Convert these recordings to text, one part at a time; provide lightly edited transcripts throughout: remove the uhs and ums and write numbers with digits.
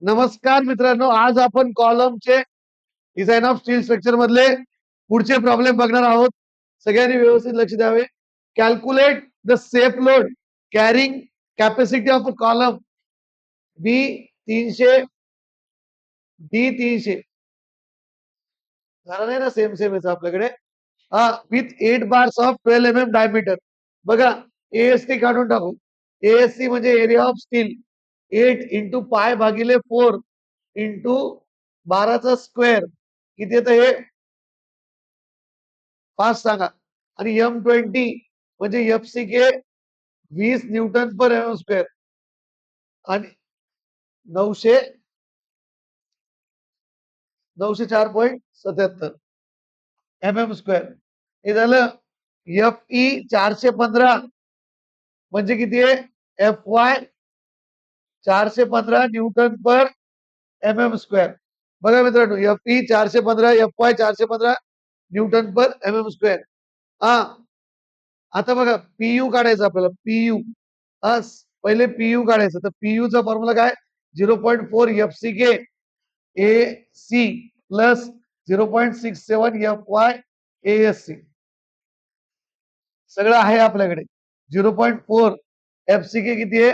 नमस्कार मित्रांनो, आज आपण कॉलमचे डिझाईन ऑफ स्टील स्ट्रक्चर मधले पुढचे प्रॉब्लेम बघणार आहोत. सगळ्यांनी व्यवस्थित लक्ष द्यावे. Calculate the safe load carrying capacity of a column B 300 D 300 झालं नाही ना. सेम सेम याचं आपल्याकडे with 8 bars of 12 mm diameter. बघा, एएसटी काढून टाकू. एएससी म्हणजे area of steel 8 into pi भागिले 4 इंटू 12चा स्क्वेअर किती येतं हे 5 सांगा. आणि M20 म्हणजे FCK 20 newton per mm square आणि 904.77 mm स्क्वेअर. हे झालं. FE 415 म्हणजे किती आहे FY 415 Newton per mm square. बघा मित्रांनो, FE 415 FY 415 Newton per mm square. आता बघा, PU काढायचं आपल्याला. PU पहिले PU काढायचं. तर PU चा फॉर्म्युला काय 0.4 FCK AC plus 0.67 FY ASC. सगळं आहे आपल्याकडे. 0.4 FCK किती आहे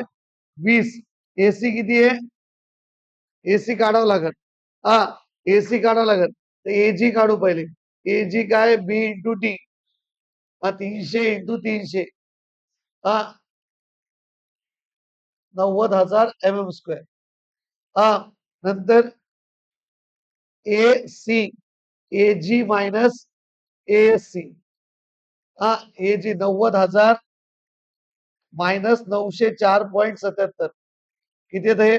20. AC किती आहे, AC काढावं लागेल. AC काढावं लागेल. तर AG काढू पहिले. AG काय B into T 300 into 300 90,000 mm square. नंतर AC AG minus ASC. AG 90,000 minus 904.77 किती येत हे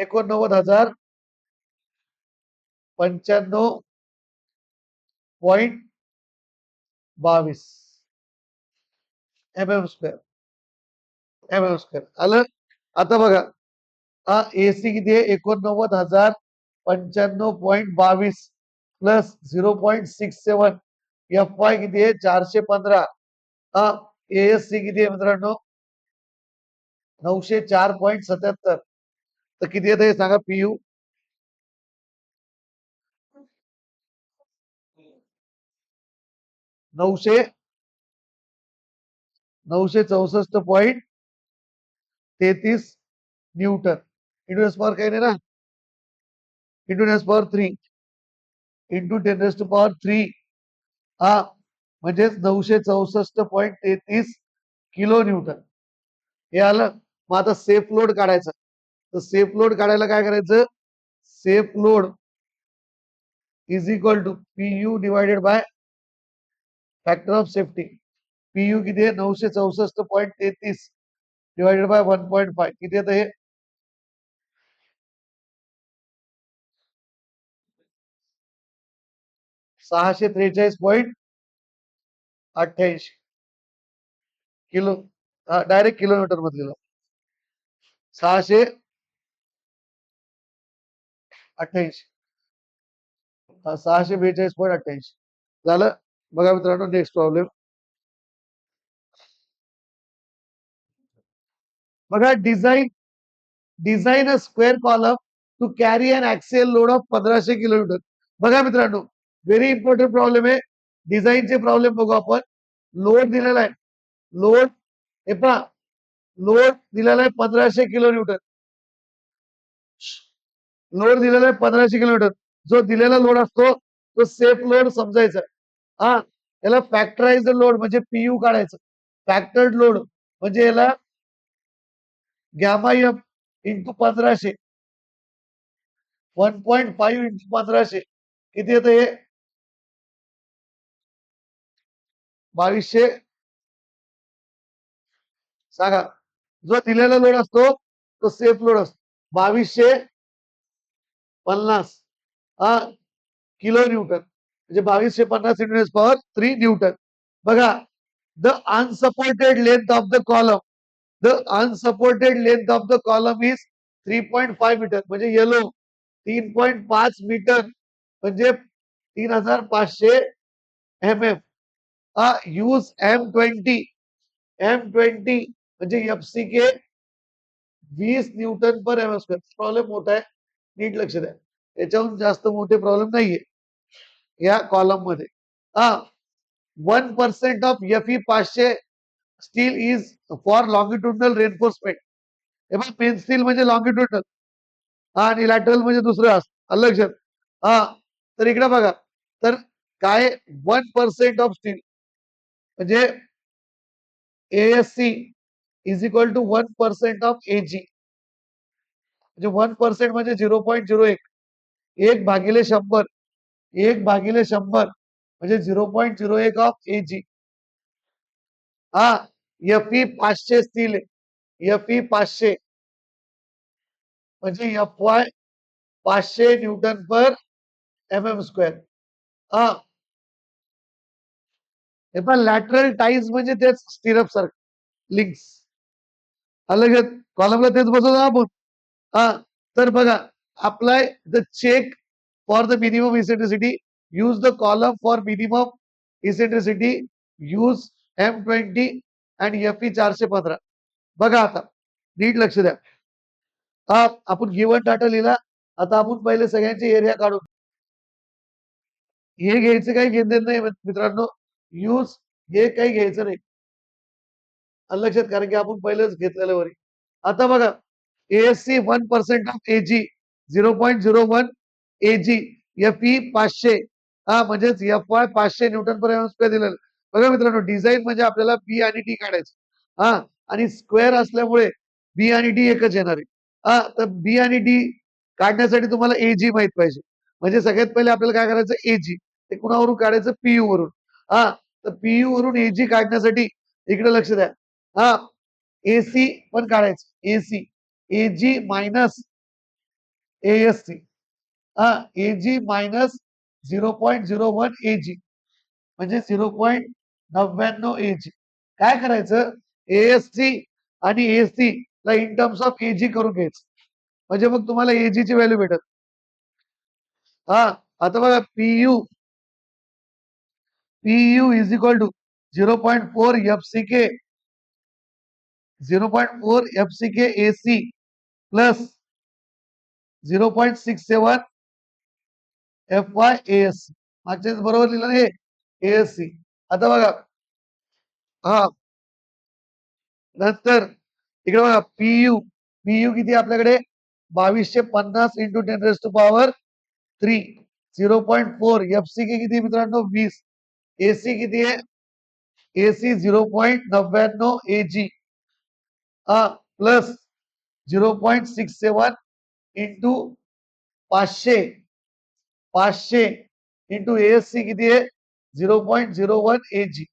89,095.22 mm स्क्वेअर. आलं. आता बघा, AC किती आहे 89,095.22 प्लस 0.67 FY किती आहे 415. ASC किती आहे मित्रांनो 904.77. तर किती येत हे सांगा PU 964.33 Newton into S power काही नाही ना, इंटू एस पॉवर 3 इंटू 10⁻³ म्हणजेच 964.33 किलो न्यूटन. हे आलं. मग आता सेफ लोड काढायचं. तर सेफ लोड काढायला काय करायचं, safe load is equal to PU divided by factor of safety. PU किती आहे 964.33 डिवायडेड बाय 1.5 किती येतं हे 643.88 किलो. डायरेक्ट किलोमीटर मधली 642 642.88 झालं. बघा मित्रांनो, नेक्स्ट प्रॉब्लेम बघा. Design a square column to carry an axial load of 1500 kilometre. बघा मित्रांनो, व्हेरी इम्पॉर्टंट प्रॉब्लेम आहे. डिझाईनचे प्रॉब्लेम बघू आपण. लोड दिलेला आहे. लोड हे पहा, लोड दिलेला आहे 1500 किलो न्यूटन. लोड दिलेला आहे 1500 किलोमीटर. जो दिलेला लोड असतो तो सेफ लोड समजायचा. याला फॅक्टराइज लोड म्हणजे PU काढायचं. फॅक्टर्ड लोड म्हणजे याला गॅमा एम इंटू 1500 1.5 इंटू 1500 किती येतं हे 2200 सांगा. जो दिलेला लोड असतो तो सेफ लोड असतो 2250 किलो न्यूटन म्हणजे 2250 इंटू पॉवर 3 न्यूटन. बघा, the unsupported length of the column is 3.5 metre म्हणजे येलो 3.5 मीटर म्हणजे 3500 mm. यूज M20 म्हणजे FCK 20 newton per M square. Problem मोठा आहे, नीट लक्ष द्या. याच्याहून जास्त मोठे प्रॉब्लेम नाहीये या कॉलम मध्ये. हा, 1% of FE 500 steel is for longitudinal reinforcement. हे बघ, पेन स्टील म्हणजे लॉंगिट्युडनल, हा, आणि लॅटरल म्हणजे दुसरं असतं. लक्षात. हा, तर इकडे बघा, तर काय 1% ऑफ स्टील म्हणजे ASC is equal to 1% of AG. म्हणजे 1% म्हणजे 0.01, 1/100, 1/100 म्हणजे 0.01 ऑफ AG. हा, FE 500 स्टील आहे. FE 500 म्हणजे FY 500 newton per MM square. हा, हे पण लॅटरल टाईज म्हणजे तेच स्टिरअप सारखं लिंक्स. अलग कॉलमला तेच बसवतो आपण. हा, तर बघा, apply the check for the minimum eccentricity, use the column for minimum eccentricity, use M20 आणि FE 415. बघा आता नीट लक्ष द्या. हा, आपण गिवन डाटा लिहिला. आता आपण पहिले सगळ्यांचे एरिया काढून हे घ्यायचं काही घेणं नाही मित्रांनो. यूज हे काही घ्यायचं नाही लक्षात, कारण की आपण पहिलेच घेतलेलं वरी. आता बघा, ASC 1% of AG 0.01 AG FE 500, हा, म्हणजेच FY 500 newton per M square दिलेलं. बघा मित्रांनो, डिझाईन म्हणजे आपल्याला B आणि D काढायचं. हा, आणि स्क्वेअर असल्यामुळे B आणि D एकच येणार आहे. हा, तर B आणि D काढण्यासाठी तुम्हाला AG माहित पाहिजे. म्हणजे सगळ्यात पहिले आपल्याला काय करायचं, AG. ते कुणावरून काढायचं, PU वरून. हा, तर PU वरून AG काढण्यासाठी इकडे लक्ष द्या. हा, AC पण काढायचं, AC AG मायनस ASC. हा, AG मायनस 0.01 AG म्हणजे 0.99 AG. काय करायचं, ASC आणि AC ला इन टर्म्स ऑफ AG करून घ्यायचं, म्हणजे मग तुम्हाला AG ची व्हॅल्यू भेटत. हा, आता बघा, PU is equal to 0.4 FCK 0.4 FCK AC plus 0.67 FY ASC. मागच्या बरोबर लिहिलं ना हे ASC. आता बघा, हा, नंतर इकडे बघा, PU किती आपल्याकडे, 2250 इंटू 10⁻³ 0.4 FCK किती मित्रांनो, 20. AC किती आहे, AC 0.99 AG plus 0.67 into 500 500 into ASC किती आहे, 0.01 AG.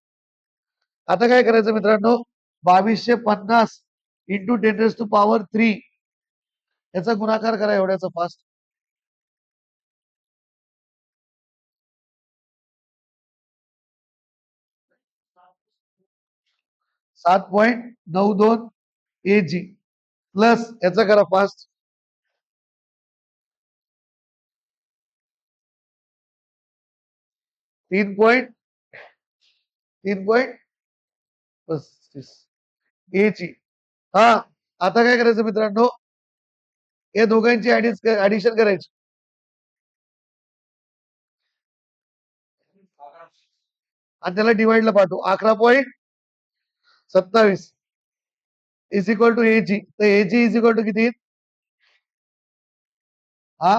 आता काय करायचं मित्रांनो, 2250 इंटू 10⁻³ याचा गुणाकार करा एवढ्याचा फास्ट. 7.92 AG प्लस याचा करा फास्ट 3.35 AG. हा, आता काय करायचं मित्रांनो, या दोघांची ऍडिशन करायची आणि त्याला डिवाइडला पाठवू. 11.27 इज इक्वल टू AG. तर AG इज इक्वल टू किती, हा,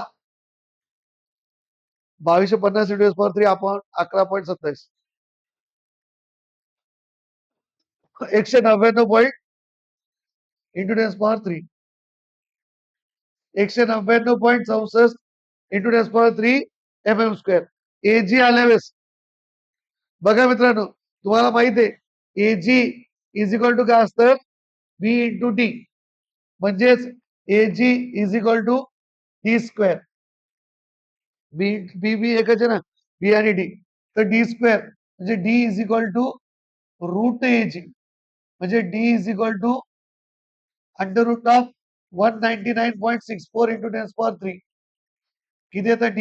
2250 इंटू 10⁻³ आपण 11.27 199 point into 10⁻³ 199.64 into 10⁻³ MM square. AG आल्या वेळेस बघा मित्रांनो, तुम्हाला माहित आहे AG इज इक्वल टू काय असतं, B इंटू D. म्हणजेच AG is equal to D square. B एकच आहे ना, B आणि D. तर D स्क्वेअर म्हणजे D is equal to root AG, म्हणजे D is equal to under root of 199.64 into 10⁻³ किती येतं D,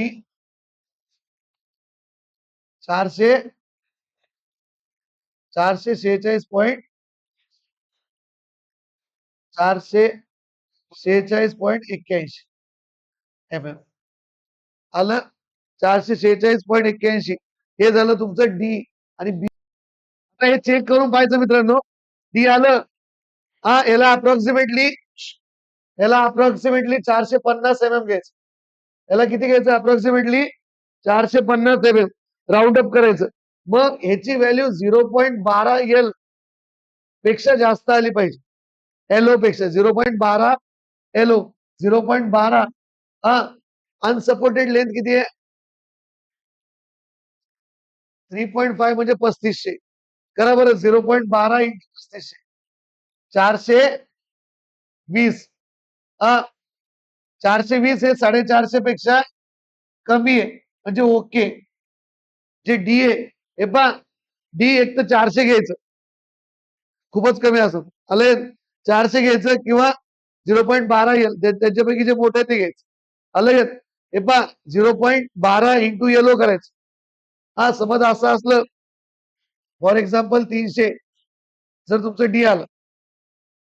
446.446 46.81 mm आलं. 446.81 हे झालं तुमचं डी आणि बी. आता हे चेक करून पाहायचं मित्रांनो. डी आलं. याला अप्रॉक्सिमेटली 450 mm घ्यायचं. याला किती घ्यायचं अप्रॉक्सिमेटली 450 mm राऊंड अप करायचं. मग ह्याची व्हॅल्यू 0.12 एल पेक्षा जास्त आली पाहिजे. एलओ पेक्षा 0.12 एलओ 0.12 हा. अनसपोर्टेड लेंथ किती आहे 3.5 म्हणजे 3500. करा बरं 0.12 इंटू 3500 420 हा. 420 हे 450 पेक्षा कमी आहे म्हणजे ओके. जे डी आहे हे पहा डी एक तर 400 घ्यायचं खूपच कमी असत आले 400 घ्यायचं किंवा 0.12 येईल त्याच्यापैकी जे मोठे ते घ्यायचं आलं. हे पहा 0.12 इंटू येलो करायचं. हा समज असं असलं फॉर एक्झाम्पल 300 जर तुमचं डी आलं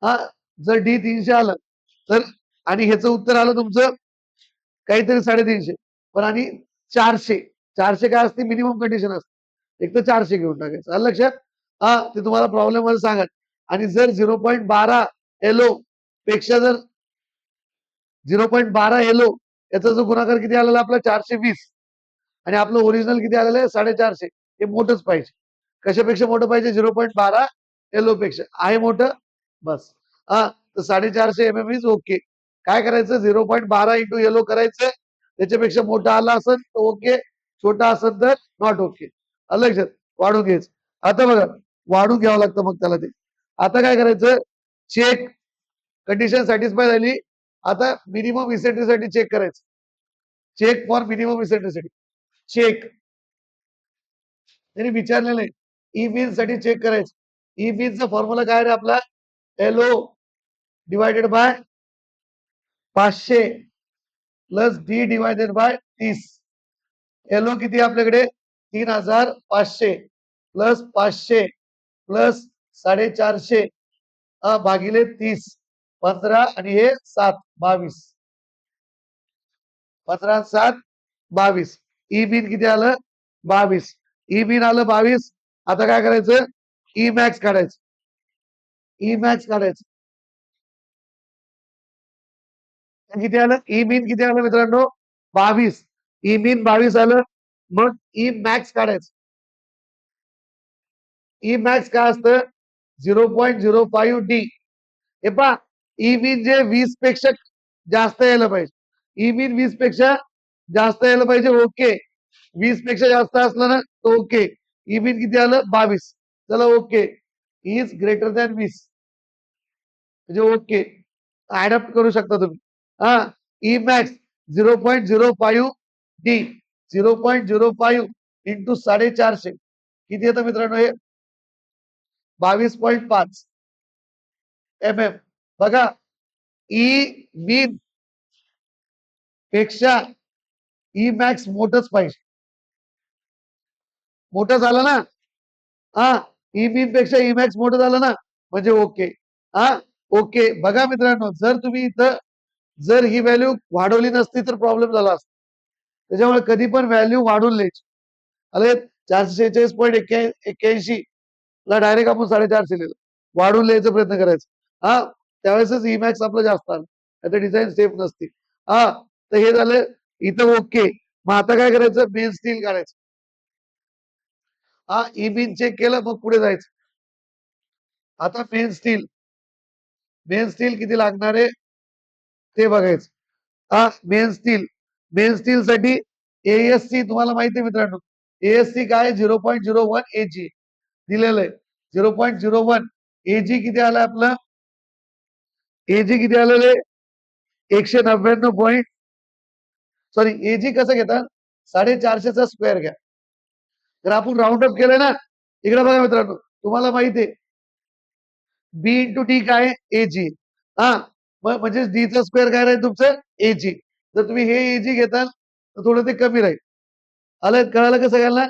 हा. जर डी 300 आलं तर आणि ह्याचं उत्तर आलं तुमचं काहीतरी 350 पण आणि 400 काय असते मिनिमम कंडिशन असते. एक तर 400 घेऊन टाकायचं आलं लक्षात. हा ते तुम्हाला प्रॉब्लेम मध्ये सांगा. आणि जर 0.12 एलओ पेक्षा जर 0.12 एलओ याचा जो गुणाकार किती आलेला आपला 420 आणि आपलं ओरिजिनल किती आलेलं आहे 450 हे मोठंच पाहिजे. कशापेक्षा मोठं पाहिजे 0.12 एलओ पेक्षा आहे मोठं बस. हा तर 450 mm इज ओके. काय करायचं 0.12 इंटू येलो करायचं. त्याच्यापेक्षा मोठा आला असेल तर ओके छोटा असेल तर नॉट ओके. लक्षात वाढून घ्यायचं. आता बघा वाढून घ्यावं लागतं मग त्याला ते. आता काय करायचं चेक कंडिशन सॅटिस्फाय झाली. आता मिनिमम इसेंट्रीसाठी चेक करायचं. चेक फॉर मिनिमम इसेंट्रीसाठी चेक त्यांनी विचारलेलं नाही. ई बीन साठी चेक करायचं. ई बीनचा फॉर्म्युला काय रे आपला L O divided by 500 plus D divided by 30. L O किती आपल्याकडे 3500 प्लस 500 प्लस 450 भागिले 30 15 आणि हे 7 22 15 7 22. ई बिन किती आलं 22. ई बिन आलं 22. आता काय करायचं ई मॅक्स काढायचं. ई मॅक्स काढायचं किती आलं ई बिन किती आलं मित्रांनो 22. ई बिन 22 आलं. मग ई मॅक्स काढायचं. ई मॅक्स काय असतं 0.05 डी. हे पहा ई बिन जे 20 पेक्षा जास्त यायला पाहिजे. ई बिन 20 पेक्षा जास्त यायला पाहिजे ओके. 20 पेक्षा जास्त असलं ना तर ओके. ई बिन किती आलं 22. चला ओके इज ग्रेटर दॅन 20 म्हणजे ओके ऍडप्ट करू शकता तुम्ही. हा ई मॅक्स 0.05 डी 0.05 इंटू 450 किती येतं मित्रांनो हे 22.5 mm. बघा ई मीन पेक्षा ई मॅक्स मोठंच पाहिजे. मोठं झालं ना हा ई मीन पेक्षा ई मॅक्स मोठं झालं ना म्हणजे ओके. हा ओके बघा मित्रांनो जर तुम्ही इथं जर ही व्हॅल्यू वाढवली नसती तर प्रॉब्लेम झाला असता. त्याच्यामुळे कधी पण व्हॅल्यू वाढवून लिहायची. अरे 446.81 ला डायरेक्ट आपण 450 लिहिलं वाढून लिहायचा प्रयत्न करायचा. हा त्यावेळेसच इमॅक्स आपलं जास्त आलं. आता डिझाईन सेफ नसते. हा तर हे झालं इथं ओके. मग आता काय करायचं मेन स्टील काढायचं. हा ई बिन चेक केलं मग पुढे जायचं. आता मेन स्टील किती लागणार आहे ते बघायचं. हा मेन स्टील साठी एएससी तुम्हाला माहिती आहे मित्रांनो. एएससी काय 0.01 एजी दिलेलं आहे. 0.01 एजी किती आलं आपलं एजी किती आलेले 199 सॉरी एजी कसं घेतात 450चा स्क्वेअर घ्या. जर आपण राऊंड अप केलं ना इकडे बघा मित्रांनो तुम्हाला माहिती आहे बी इंटू डी काय एजी. हा म्हणजे डीचा स्क्वेअर काय राहील तुमचं एजी. जर तुम्ही हे एजी घेताल तर थोडं ते कमी राहील. आलं कळालं का सगळ्यांना.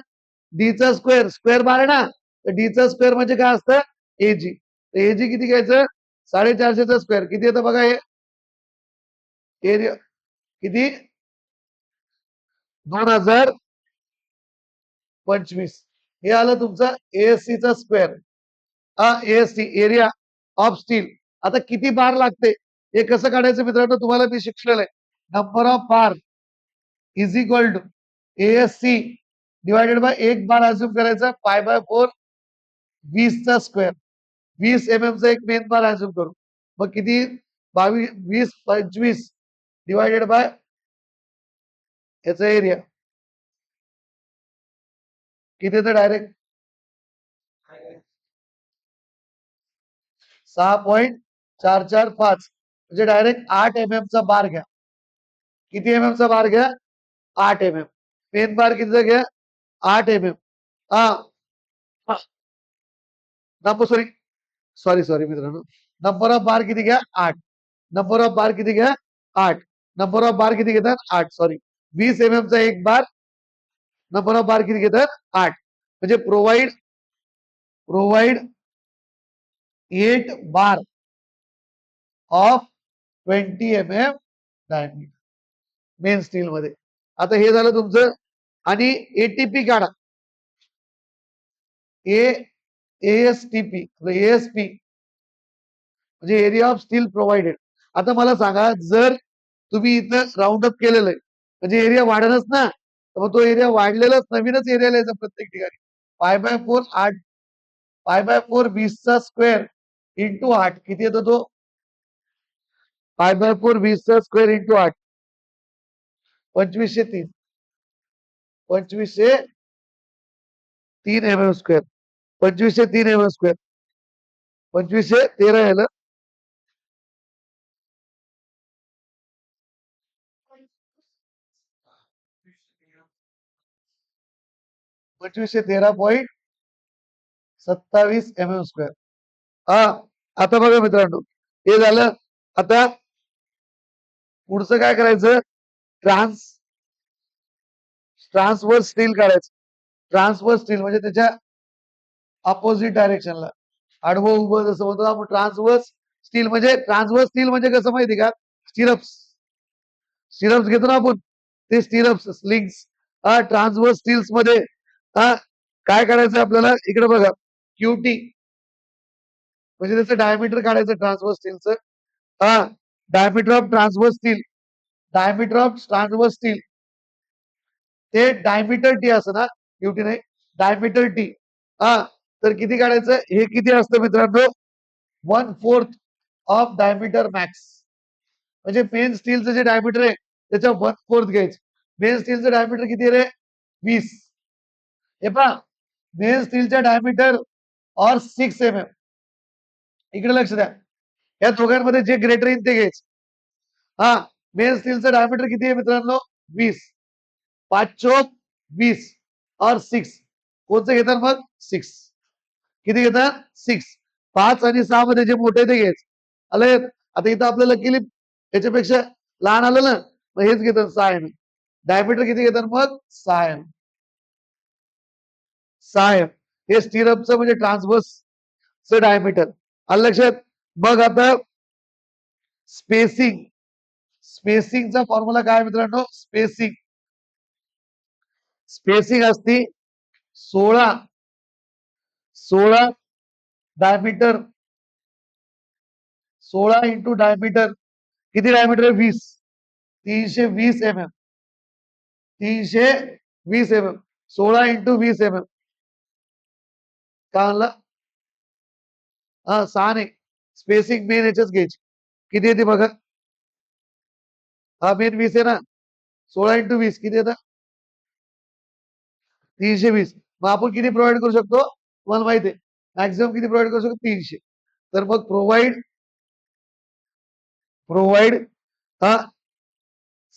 डीचा स्क्वेअर बार आहे ना तर डीचा स्क्वेअर म्हणजे काय असतं एजी. एजी किती घ्यायचं 450चा स्क्वेअर किती येतं बघा हे एरिया किती 2025 हे आलं तुमचं ASC चा square. ASC area of steel. आता किती बार लागते हे कसं काढायचं मित्रांनो तुम्हाला मी शिकलेलं आहे. Number of bar is equal to ASC divided by एक बार अज्युम करायचा पाय बाय 4 20 चा स्क्वेअर. 20 चा एक मेन बार अज्युम करू. मग किती 22 20 25 डिवायडेड बाय याचा एरिया किती येतं डायरेक्ट 6.445 म्हणजे डायरेक्ट 8 चा बार घ्या. किती चा बार घ्या 8 मेन बार कितीचा घ्या 8 हा नंबर सॉरी मित्रांनो नंबर ऑफ बार किती घ्या 8. नंबर ऑफ बार किती घ्या 8. नंबर ऑफ बार किती घेतात 8 सॉरी 20 चा एक बार. नंबर ऑफ बार किती घेतात 8 म्हणजे provide 8 bar of 20 diameter main steel मध्ये. आता हे झालं तुमचं आणि ATP काढा. ASTP म्हणजे एरिया ऑफ स्टील प्रोव्हाइडेड. आता मला सांगा जर तुम्ही इथं राऊंड अप केलेलं आहे म्हणजे एरिया वाढणच ना तर मग तो एरिया वाढलेलाच नवीनच एरिया लिहायचा प्रत्येक ठिकाणी. पाय बाय 4 20 चा स्क्वेअर इंटू 8 किती येतो तो पाय बाय 4 20 चा स्क्वेअर इंटू 8 2503 स्क्वेअर 2503 स्क्वेअर 2513 याला 2513.27 स्क्वेअर. हा आता बघा मित्रांनो हे झालं. आता पुढचं काय करायचं ट्रान्सफर स्टील काढायचं. ट्रान्सफर स्टील म्हणजे त्याच्या अपोजिट डायरेक्शनला आडवं उभं जसं होतं आपण ट्रान्सवर्स स्टील म्हणजे कसं माहिती का स्टिरप्स घेतो ना आपण ते स्टिरप्स स्लिंग्स ट्रान्सवर्स स्टील्स मध्ये काय करायचं आपल्याला इकडे बघा QT म्हणजे त्याचं डायमीटर काढायचं ट्रान्सवर्स स्टीलचं. डायमीटर ऑफ ट्रान्सवर्स स्टील ते डायमीटर टी असं ना QT नाही डायमीटर टी. तर किती काढायचं हे किती असतं मित्रांनो 1/4 ऑफ डायमीटर मॅक्स म्हणजे मेन स्टीलचं जे डायमीटर आहे त्याच्या 1/4 घ्यायचं. मेन स्टीलचं डायमीटर किती रे 20. हे पहा मेन स्टीलच्या डायमीटर और 6 इकडे लक्ष द्या या दोघांमध्ये जे ग्रेटर येईल ते घ्यायचं. मेन स्टीलचं डायमीटर किती आहे मित्रांनो 20. 5 चौक 20 और 6 कोणतं घेतात मग 6 किती घेतात 6. 5 आणि 6 मध्ये जे मोठे ते घ्यायचं. आले आता इथं आपल्याला केली याच्यापेक्षा लहान आलं ना मग हेच घेतात 6 डायमीटर किती घेतात मग 6 हे स्टिरअपचं म्हणजे ट्रान्सवर्सचं डायमीटर आलं लक्षात. मग आता स्पेसिंगचा फॉर्म्युला काय मित्रांनो स्पेसिंग असती 16 डायमीटर 16 इंटू डायमीटर किती डायमीटर 20 320 16 इंटू 20 काय म्हणला 6 नाही स्पेसिंग मेन याच्याच घ्यायची किती येते बघा. मेन 20 आहे ना 16 इंटू 20 किती येतं 320. मग आपण किती प्रोव्हाइड करू शकतो तुम्हाला माहिती आहे मॅक्झिमम किती प्रोव्हाइड करू शकतो 300. तर मग प्रोव्हाइड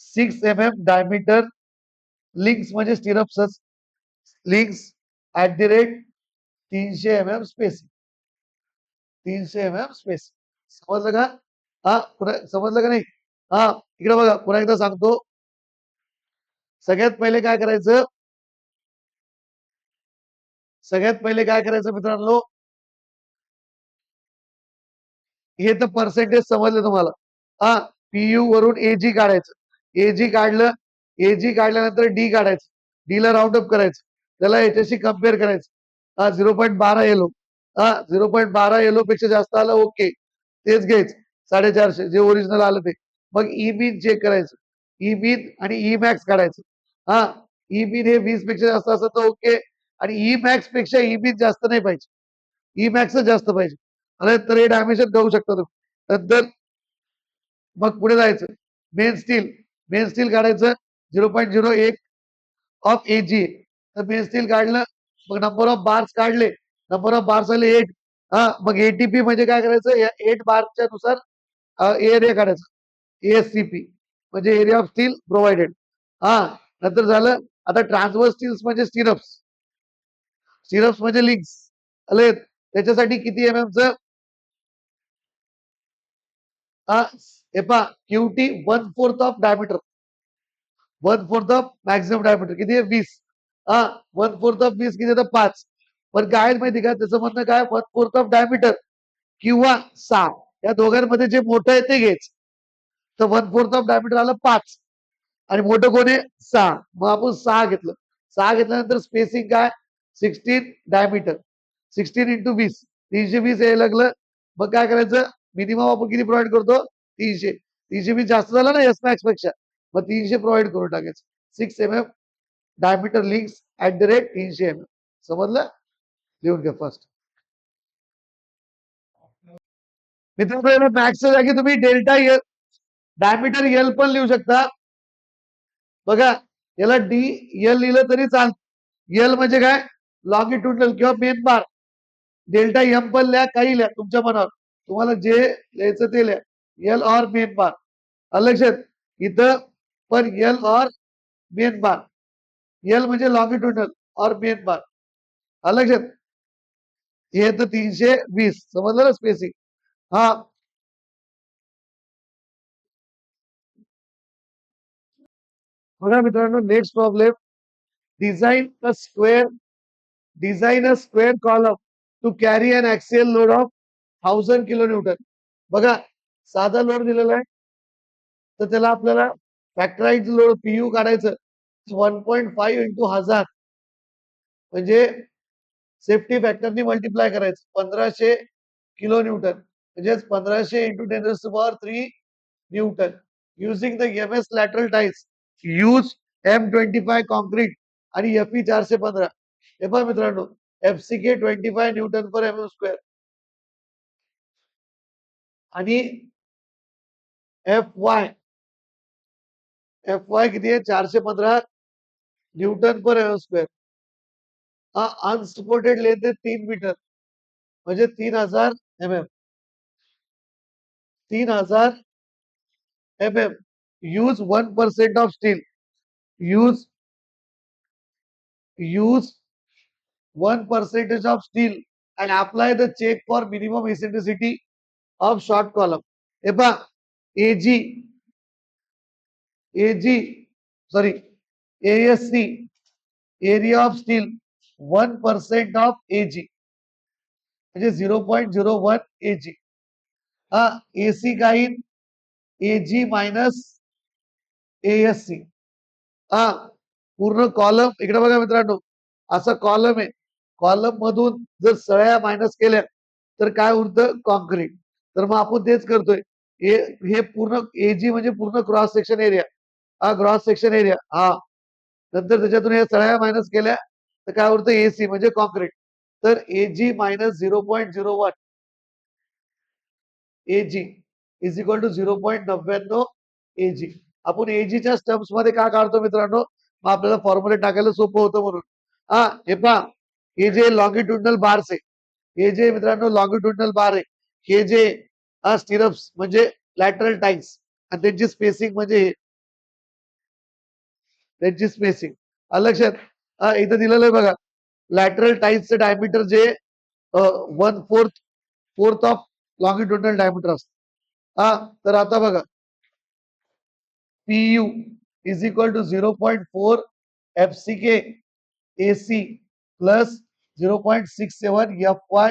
6 डायमीटर लिंक्स म्हणजे स्टिरप्सच लिंक्स @ 300 स्पेसिंग 300 स्पेसिंग समजलं का. समजलं का नाही. इकडे बघा पुन्हा एकदा सांगतो. सगळ्यात पहिले काय करायचं मित्रांनो हे तर पर्सेंटेज समजले तुम्हाला. पीयू वरून एजी काढायचं, एजी काढलं, एजी काढल्यानंतर डी काढायचं, डीला राऊंड अप करायचं, त्याला याच्याशी कम्पेअर करायचं. 0.12 येलो, 0.12 येलो पेक्षा जास्त आलं ओके, तेच घ्यायचं 450 जे ओरिजिनल आलं ते. मग ई बीन चेक करायचं, ई बीन आणि ई मॅक्स काढायचं. हा, ई बीन हे 20 पेक्षा जास्त असं तर ओके, आणि ई मॅक्स पेक्षा ई बीन जास्त नाही पाहिजे, ई मॅक्स जास्त पाहिजे. आणि तर हे डायमेन्शन घेऊ शकता तुम्ही. नंतर मग पुढे जायचं, मेन स्टील, मेन स्टील काढायचं 0.01 ऑफ एजी. तर मेन स्टील काढलं, मग नंबर ऑफ बार्स काढले, नंबर ऑफ बार्स आले 8. हा, मग एटीपी म्हणजे काय करायचं, या 8 बारच्या नुसार एरिया काढायचा, एएससीपी म्हणजे एरिया ऑफ स्टील प्रोव्हाइडेड. हा, नंतर झालं. आता ट्रान्सवर्स स्टील्स म्हणजे स्टिरप्स, स्टिरप्स म्हणजे लिंक्स आले, त्याच्यासाठी किती च क्यूटी 1/4 of diameter, 1/4 of maximum diameter किती आहे 20. 1/4 ऑफ 20 किती येतं 5. पण काय माहिती का त्याचं म्हणणं काय, 1/4 ऑफ डायमीटर किंवा 6 या दोघांमध्ये जे मोठं आहे ते घ्यायचं. तर 1/4 ऑफ डायमीटर आलं 5 आणि मोठं कोण आहे 6, मग आपण 6 घेतलं. 6 घेतल्यानंतर स्पेसिंग काय 16 डायमीटर, 16 × 20 320 यायला लागलं. मग काय करायचं, मिनिमम आपण किती प्रोव्हाइड करतो 300, 320 जास्त झालं ना एस मॅक्स पेक्षा, मग 300 प्रोव्हाइड करून टाकायचं. 6 mm डायमीटर लिंक्स @ 300 mm. समजलं, लिहून घ्या फर्स्ट. मित्रांनो मॅक्सच्या जागी तुम्ही डेल्टा एल डायमीटर एल पण लिहू शकता. बघा याला डी एल लिहिलं तरी चालतं. एल म्हणजे काय लॉंगिट्युडनल किंवा मेन बार. डेल्टा एम पण लिहा, काही लिहा तुमच्या मनावर, तुम्हाला जे लिहायचं ते लिहा. एल ऑर मेन बार, लक्षात इथं पण L or main bar. L म्हणजे लॉंगिट्युडनल ऑर मेन बार, लक्षात. हे तर 320 समजलं ना स्पेसिंग. हा, बघा मित्रांनो next problem, design a square, design a square column to carry an axial load of 1000 kN. बघा साधा लोड दिलेला आहे, तर त्याला आपल्याला फॅक्टराइज लोड पीयू काढायचं 1.5 × 1000 म्हणजे सेफ्टी फॅक्टरनी मल्टिप्लाय करायचं 1500 kN, म्हणजेच 1500 × 10⁻³ Newton. Using the MS lateral tiles, use M25 concrete आणि FE 415. हे पहा मित्रांनो, FCK 25 Nm/mm² आणि FY किती आहे 415 Nm/mm². अनसपोर्टेड लेंथ आहे 3 मीटर म्हणजे 3000 mm, 3000 mm. Use 1% of steel, use 1% of steel and apply the check for minimum eccentricity of short column. हे पहा ASC area of steel 1% of AG म्हणजे 0.01 AG. AC काय AG minus ASC. पूर्ण column इकडे बघा मित्रांनो, असा कॉलम आहे, कॉलम मधून जर सळ्या मायनस केल्या तर काय उरतं कॉन्क्रीट. तर मग आपण तेच करतोय, हे पूर्ण एजी म्हणजे पूर्ण cross section area, cross section area. नंतर त्याच्यातून या सळ्या मायनस केल्या तर काय उरतं एसी म्हणजे कॉन्क्रीट. तर AG minus 0.01 AG is equal to 0.99 AG. आपण एजीच्या टर्म्स मध्ये का काढतो मित्रांनो, मग आपल्याला फॉर्म्युले टाकायला सोपं होतं म्हणून. हे पहा हे जे लॉंगिट्युडनल बार्स आहे, हे जे मित्रांनो लॉंगिट्युडनल बार आहे, हे जे स्टिरप्स म्हणजे लॅटरल टाईल्स आणि त्यांची स्पेसिंग म्हणजे हे त्यांची स्पेसिंग लक्षात. इथं दिलेलं आहे बघा, लॅटरल टाईल्सचं डायमीटर जे 1/4 ऑफ लॉंगिट्युडनल डायमीटर असतं. तर आता बघा PU is equal to 0.4 FCK AC plus 0.67 FY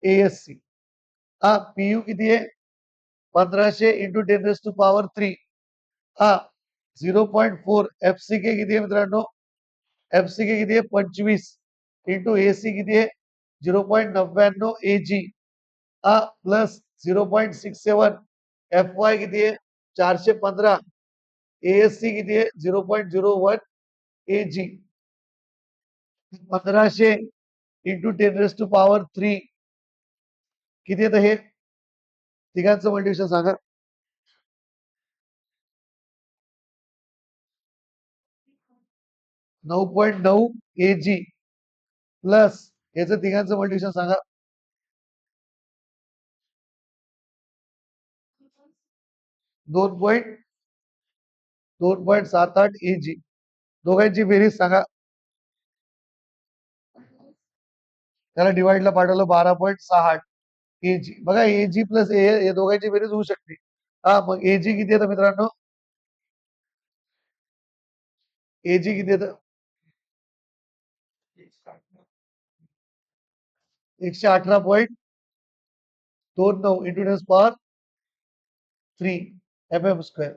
ASC. PU किती आहे 1500 इंटू 10⁻³ हा 0.4 FCK किती आहे मित्रांनो? FCK किती आहे? 25 इंटू AC किती आहे? 0.99 AG हा प्लस 0.67 FY किती आहे? 415 ASC किती आहे? 0.01 AG 1500 इंटू 10⁻³ किती येतं हे? तिघांचं मल्टिप्लिकेशन सांगा. 9.9 AG प्लस याचं तिघांचं मल्टिप्लिकेशन सांगा. 2.78 AG दोघांची बेरीज सांगा. त्याला डिवाइडला पाठवलं 12.68 AG. बघा AG प्लस ए हे दोघांची बेरीज होऊ शकते. हा मग AG किती येतं मित्रांनो? AG किती येतं? 118.29 इंटू 10⁻³ mm².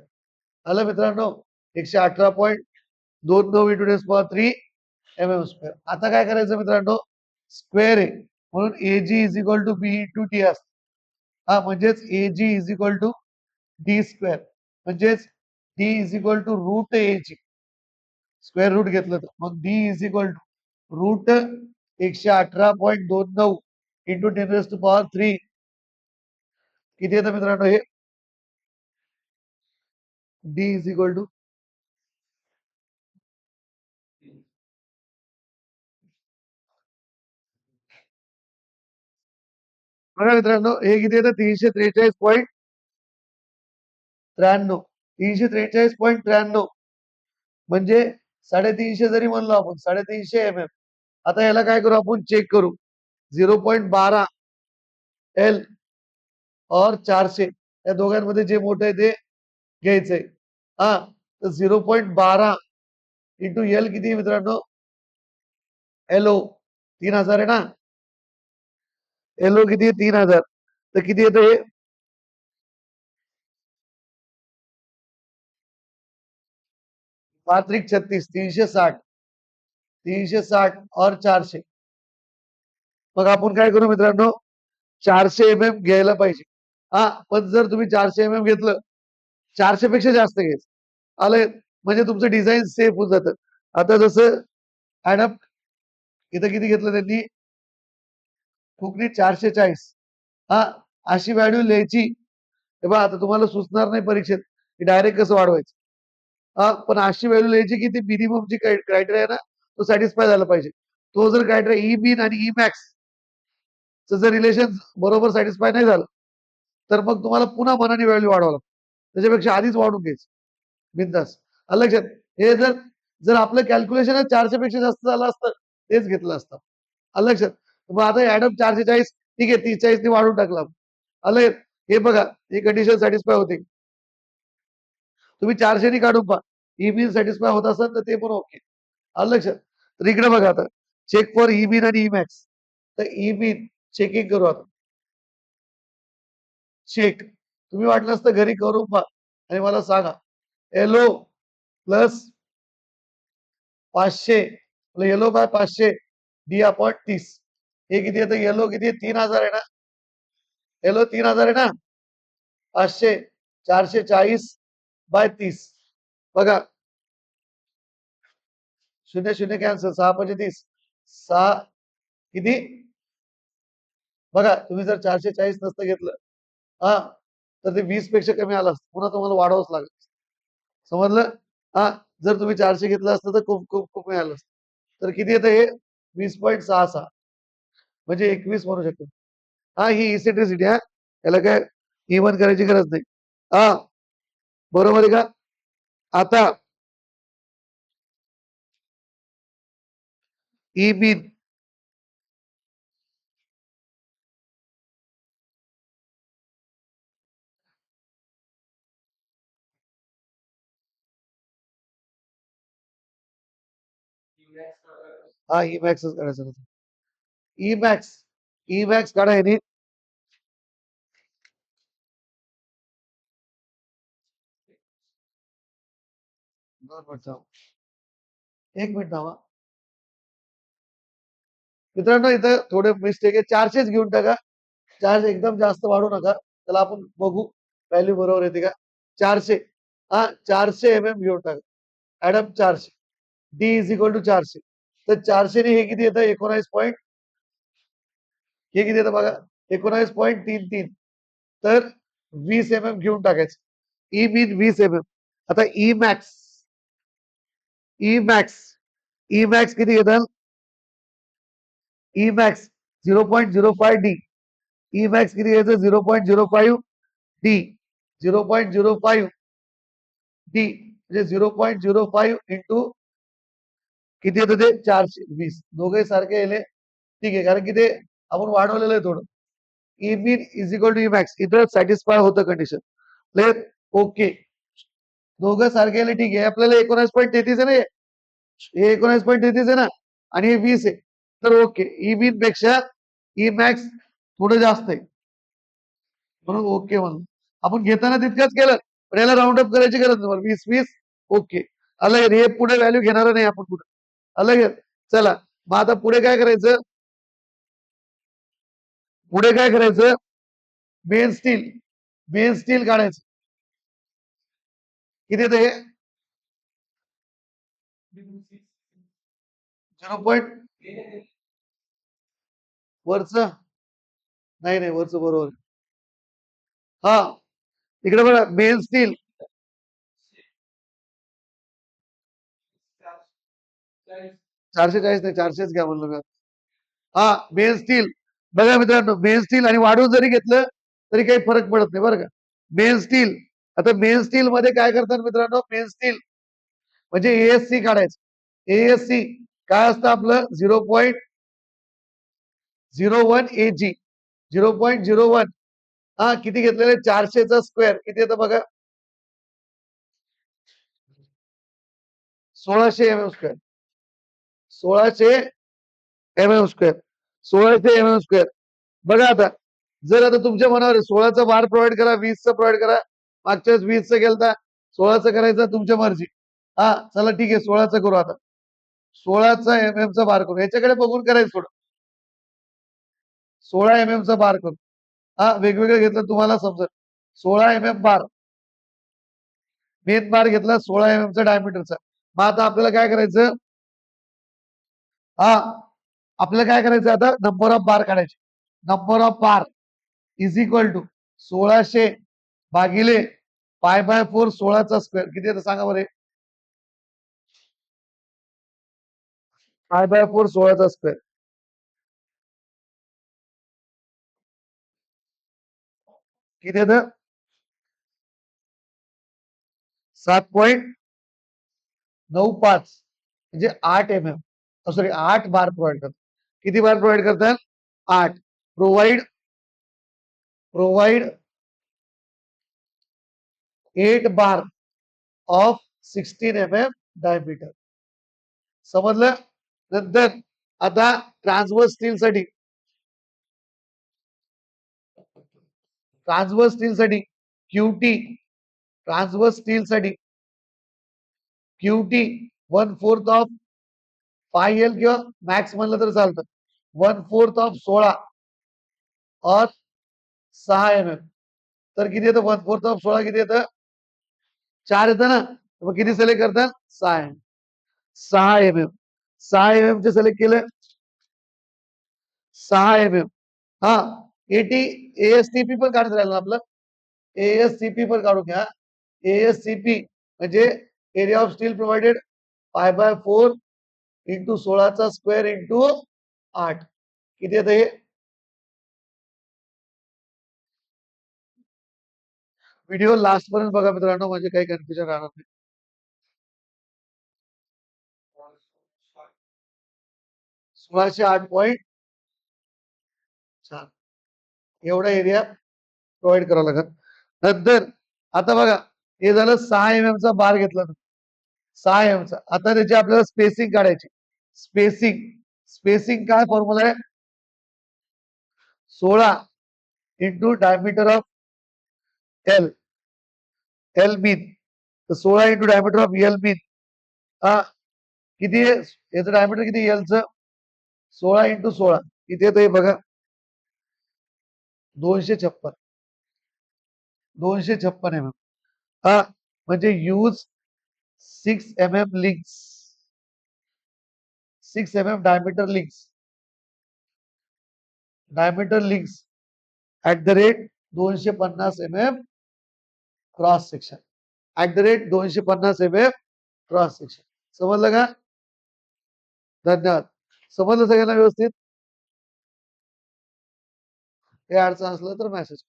आलं मित्रांनो? 118.29 इंटू 10⁻³ mm². आता काय करायचं मित्रांनो? स्क्वेअर आहे म्हणून AG is equal to B into T असतं. हा म्हणजेच AG is equal to D square म्हणजेच D is equal to root AG square root घेतलं तर मग D is equal to root 118.29 into 10⁻³ किती येतं मित्रांनो हे? D इज इक्वल टू बघा मित्रांनो हे किती येतं? 343.93 343.93 म्हणजे 350 जरी म्हणलो आपण 350 mm. आता याला काय करू आपण? चेक करू. 0.12 L और 400 या दोघांमध्ये जे मोठं आहे ते घ्यायचंय. हा तर 0.12 इंटू L किती आहे मित्रांनो? LO 3000 आहे ना? LO किती आहे? 3000 तर किती येतं हे? 5×36 360 360 और 400 मग आपण काय करू मित्रांनो? 400 mm घ्यायला पाहिजे. हा पण जर तुम्ही 400 mm घेतलं 400 पेक्षा जास्त घ्यायचं. आलं म्हणजे तुमचं डिझाईन सेफ होऊन जातं. आता जसं ऍडप इथं किती घेतलं त्यांनी? फुकणी 440 हा अशी व्हॅल्यू लिहायची. हे बघा आता तुम्हाला सुचणार नाही परीक्षेत की डायरेक्ट कसं वाढवायचं. हा पण अशी व्हॅल्यू लिहायची की ती मिनिमम जी क्रायटेरिया आहे ना तो सॅटिस्फाय झाला पाहिजे. तो जर क्रायटेरिया ई मीन आणि ई मॅक्स जर रिलेशन बरोबर सॅटिस्फाय नाही झालं तर मग तुम्हाला पुन्हा मनाने व्हॅल्यू वाढवावं लागतं. त्याच्यापेक्षा आधीच वाढून घ्यायचं बिंदास. आलं लक्षात? हे जर जर आपलं कॅल्क्युलेशन 400 पेक्षा जास्त झालं असतं तेच घेतलं असतं. आलं लक्षात? मग आता ऍडम 440 ठीक आहे 30-40 ने वाढून टाकला. आलं हे बघा ही कंडिशन सॅटिस्फाय होते. तुम्ही 400 ने काढून पहा. ई बिन सॅटिस्फाय होत असेल तर ते पण ओके. आलं लक्षात? तर इकडे बघा आता चेक फॉर ई बिन आणि ई मॅक्स. तर ई बिन चेकिंग करू आता. चेक तुम्ही वाटलं असतं घरी करून पहा आणि मला सांगा. L O plus 500 L O by 500 D upon 30 हे किती येतं? येलो किती? 3000 आहे ना? येलो 3000 आहे ना? 500 440 बाय 30 बघा 0 कॅन्सल 6×5 6 किती? बघा तुम्ही जर 440 नसतं घेतलं हा तर ते 20 पेक्षा कमी आलं असतं. पुन्हा तुम्हाला वाढवावंच लागेल. समजलं? हा जर तुम्ही 400 घेतलं असतं तर खूप खूप खूप मिळालं असतं. तर किती येतं हे? 20.66 म्हणजे 21 म्हणू शकतो. हा ही इसेंट्रिसिटी हा याला काय इवन करायची गरज नाही. हा बरोबर आहे का? आता ई बिन हा ई मॅक्सच काढायचं. ई मॅक्स काढा ह्यानी 2 मिनिट थांबा. 1 मिनिट थांबा. मित्रांनो इथं थोडे मिस्टेक आहे. 400च घेऊन टाका. चार्ज एकदम जास्त वाढू नका. त्याला आपण बघू व्हॅल्यू बरोबर येते का. 400 हा 400 घेऊन टाका. ऍडम 400. D is equal to 400. तर 400 ने हे किती येतं 19 पॉईंट. हे किती येतं बघा 19.33. तर 20 घेऊन टाकायचं. ई मीन 20 आता ई मॅक्स ई मॅक्स किती घेतात E max 0.05 D. E max किती घ्यायचं 0.05 डी. 0.05 डी म्हणजे 0.05 इंटू किती येतं ते 420. दोघे सारखे येले ठीक आहे कारण की ते आपण वाढवलेलं आहे थोडं. E min is equal to E max इथं सॅटिस्फाय होतं कंडिशन. Clear okay. दोघं सारखे आले ठीक आहे. आपल्याला 19.33 आहे ना हे 19.33 आहे ना आणि हे 20 आहे. तर ओके ई मीन पेक्षा ई मॅक्स थोडं जास्त आहे म्हणून ओके म्हणून आपण घेताना तितकंच केलं पण याला राऊंड अप करायची गरज नाही. 20 ओके. अलग हे पुढे व्हॅल्यू घेणार नाही आपण पुढे अलग. चला मग आता पुढे काय करायचं मेन स्टील काढायचं. किती येतं हे 0. वरच नाही वरच बरोबर. हा इकडे बघा मेन स्टील 440 नाही 400च घ्या म्हणलं का. हा मेन स्टील बघा मित्रांनो मेन स्टील आणि वाढवून जरी घेतलं तरी काही फरक पडत नाही बरं का. मेन स्टील आता मेन स्टील मध्ये काय करतात मित्रांनो मेन स्टील म्हणजे एएससी काढायचं. एएससी काय असतं आपलं 0.01 एजी 0.01. हा किती घेतलेले 400चा स्क्वेअर किती येतं बघा 1600 स्क्वेअर 1600 स्क्वेअर 1600 स्क्वेअर. बघा आता जर आता तुमच्या मनावर 16चा बार प्रोव्हाइड करा 20चं प्रोव्हाइड करा. मागच्या वेळेस 20चं केलं 16चं करायचं तुमच्या मर्जी. हा चला ठीक आहे 16चं करू आता. 16चा चा बार करू याच्याकडे बघून करायचं थोडं. 16 चा बार करू. हा वेगवेगळं घेतलं तुम्हाला समजत. 16 बार मेन बार घेतला 16 डायमीटरचा. मग आता आपल्याला काय करायचं हा आपल्याला काय करायचं आता नंबर ऑफ बार काढायचे. Number of bar is equal to 1600 भागिले π/4 16चा स्क्वेअर किती येतं सांगा बरे. π/4 16चा स्क्वेअर किती येतं 7.95 म्हणजे 8 सॉरी 8 बार प्रोव्हाइड करतात. किती बार प्रोव्हाइड करतात 8. Provide 8 bar of 16 diameter. समजलं. नंतर आता ट्रान्सवर्स स्टील साठी क्यूटी 1/4 ऑफ 5L किंवा मॅक्स म्हणलं तर चालतं 1/4 ऑफ 16 और 6 तर किती येतं 1/4 ऑफ 16 किती येतं 4 येतं ना. मग किती सिलेक्ट करतात 6 चे सिलेक्ट केलं 6 हा 80 एएसटीपी पण काढत राहिलं आपलं. एएससीपी पण काढून घ्या. एएससीपी म्हणजे area of steel provided π/4 into 16चा स्क्वेअर इंटू 8 किती येतं हे. व्हिडिओ लास्ट पर्यंत बघा मित्रांनो म्हणजे काही कन्फ्युजन राहणार नाही. 1608.4 एवढा एरिया प्रोव्हाइड करावा लागेल. नंतर आता बघा हे झालं 6 चा बार घेतला 6 आता त्याची आपल्याला स्पेसिंग काढायची. स्पेसिंग काय फॉर्म्युला आहे 16 इंटू डायमीटर ऑफ एल मीन. तर 16 इंटू डायमीटर ऑफ एल मीन हा किती आहे याचं डायमीटर किती एलचं 16 × 16 किती येतं हे बघा 256 256 हा म्हणजे use 6 mm links 6 mm diameter links @250 mm cross section @250 mm cross section समजलं का धन्यवाद समजलं सगळ्यांना व्यवस्थित हे अडचण असलं तर मेसेज